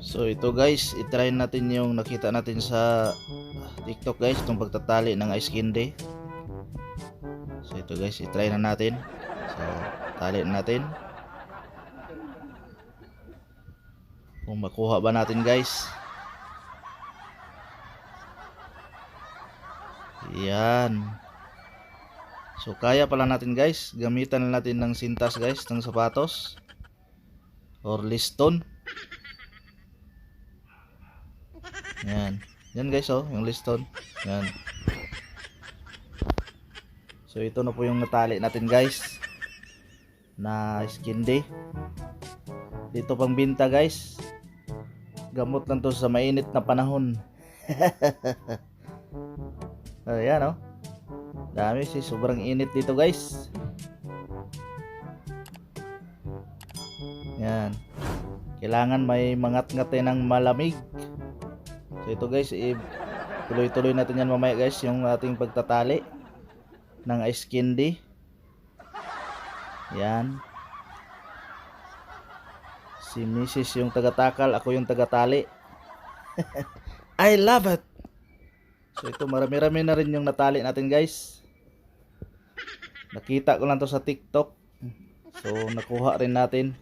So ito guys, itry natin yung nakita natin sa TikTok guys, itong pagtatali ng ice candy. So ito guys, itry na natin. So tali na natin. Kung makuha ba natin guys. Yan. So kaya pala natin guys, gamitan na natin ng sintas guys, ng sapatos or liston. Yan. Yan guys oh, yung liston. Yan. So ito na po yung natali natin guys na ice candy. Dito pang binta guys. Gamot lang to sa mainit na panahon. Ayan oh. Dami si sobrang init dito guys. Yan. Kailangan may mangat-ngate ng malamig. So ito guys, tuloy-tuloy natin yan mamaya guys, yung ating pagtatali ng ice candy. Yan. Si Mrs. yung tagatakal, ako yung tagatali. I love it. So ito, marami-rami na rin yung natali natin guys. Nakita ko lang to sa TikTok. So nakuha rin natin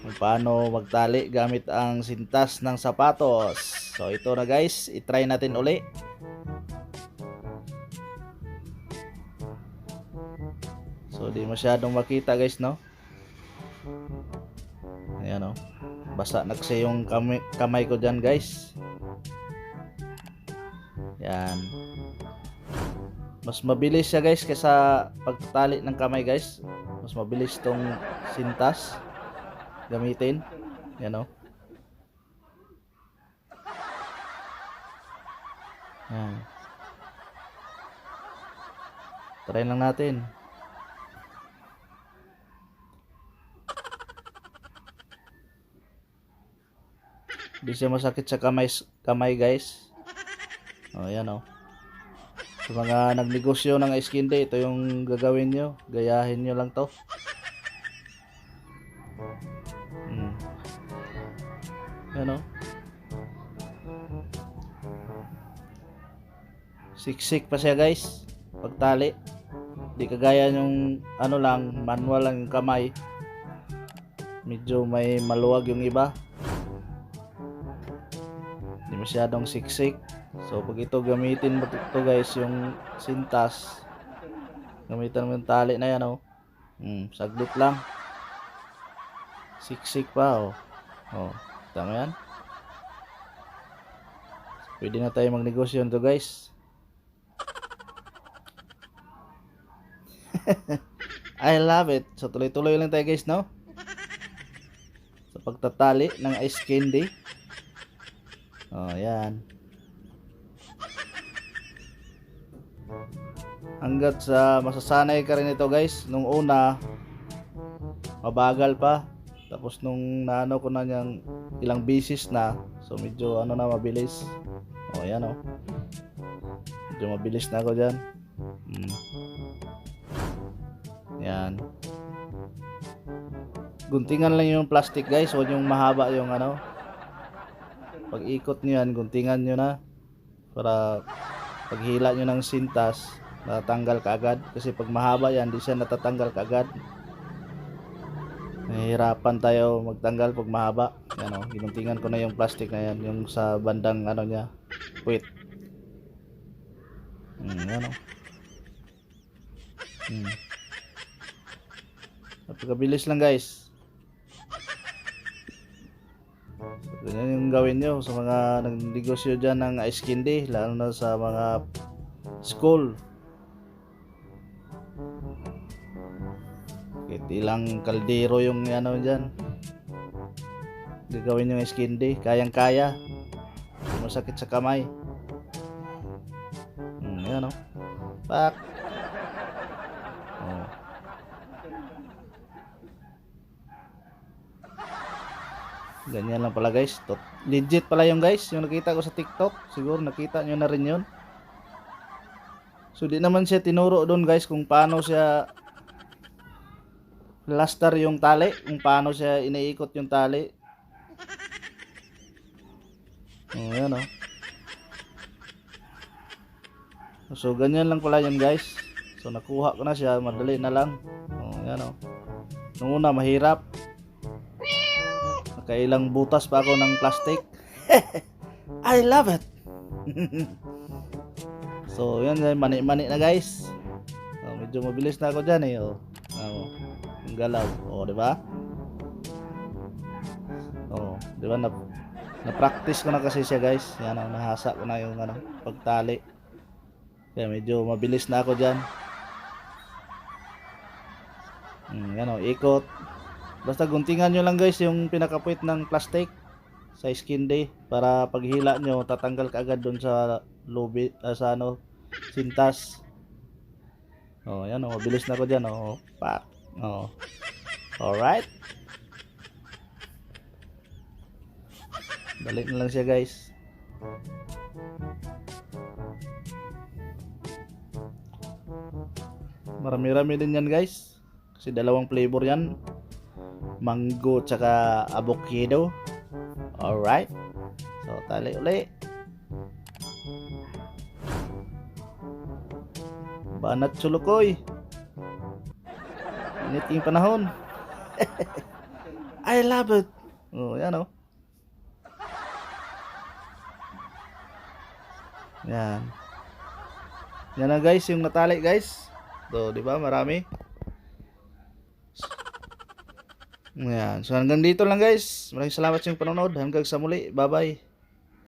kung paano magtali gamit ang sintas ng sapatos. So ito na guys, itry natin uli. So di masyadong makita guys no. Ayan o, basa na kasi yung kamay ko dyan guys. Yan. Mas mabilis siya guys kaysa pagtali ng kamay guys. Mas mabilis tong sintas gamitin. Yan o. Yan. Try lang natin. Hindi siya masakit sa kamay guys. O yan o. Sa mga nagnegosyo ng ice candy, ito yung gagawin nyo. Gayahin nyo lang to. Yan o. Siksik pa siya guys pagtali. Di kagaya yung ano lang, manual lang yung kamay. Medyo may maluwag yung iba. Di masyadong siksik. So pag ito gamitin mo ito guys, yung sintas, gamitan mo yung tali na yan oh. Saglit lang. Siksik pa oh. Oh, tama yan. Pwede na tayo magnegosyo nito guys. I love it. So tuloy-tuloy lang tayo guys no, sa pagtatali ng ice candy. Oh yan. Hanggat sa masasanay ka rin ito guys. Nung una mabagal pa, tapos nung naano ko na niyang ilang bisis na, so medyo ano na, mabilis. O yan o, medyo mabilis na ako dyan. Yan. Guntingan lang yung plastic guys, huwag yung mahaba yung ano. Pag ikot nyo yan, guntingan nyo na, para paghila nyo ng sintas natatanggal kaagad. Kasi pag mahaba yan, di siya natatanggal kaagad. Nahihirapan tayo magtanggal pag mahaba. Yan o, ginuntingan ko na yung plastic na yan, yung sa bandang ano niya, puwit. Yan o. Napakabilis lang guys. So, ganyan yung gawin nyo sa mga nagnegosyo dyan ng ice candy, lalo na sa mga school. Kahit ilang kaldero yung ano dyan, gagawin yung ice candy, kayang kaya. Hindi masakit sa kamay. Yan o. Pak. Oh. Ganyan lang pala guys. Legit pala yung guys, yung nakita ko sa TikTok. Siguro nakita nyo na rin yun. So di naman siya tinuro doon guys kung paano siya plaster yung tali, kung paano siya iniikot yung tali. Oh, yan oh. So ganyan lang pala yan guys. So nakuha ko na siya, madali na lang. Oh, yan oh. Nung una mahirap. Nakailang butas pa ako ng plastic. I love it. So yan, mani-mani na guys. Oh, medyo mabilis na ako diyan eh. Oh. Oh, yung galaw. Oh, di ba? Oh, di ba na-practice ko na kasi siya guys. Yan oh, nahasa ko na yung ano, pagtali. Kaya medyo mabilis na ako diyan. Yan oh, ikot. Basta guntingan nyo lang guys yung pinakapuwit ng plastic sa skin day para paghila nyo tatanggal ka agad doon sa lobby, sa ano, sintas. Oh, yan oh, mabilis na ako diyan oh. Pak. Oh. Alright. Dali na lang siya guys. Marami-rami din yan guys. Kasi dalawang flavor yan. Mango tsaka avocado. Alright. So tali uli. Banat sulukoy. Init yung panahon. I love it. Oh, yan oh. Yan. Yan na guys, yung natali guys. So, di ba? Marami. Yan. So hanggang dito lang guys. Maraming salamat sa inyong panonood. Hanggang sa muli. Bye-bye.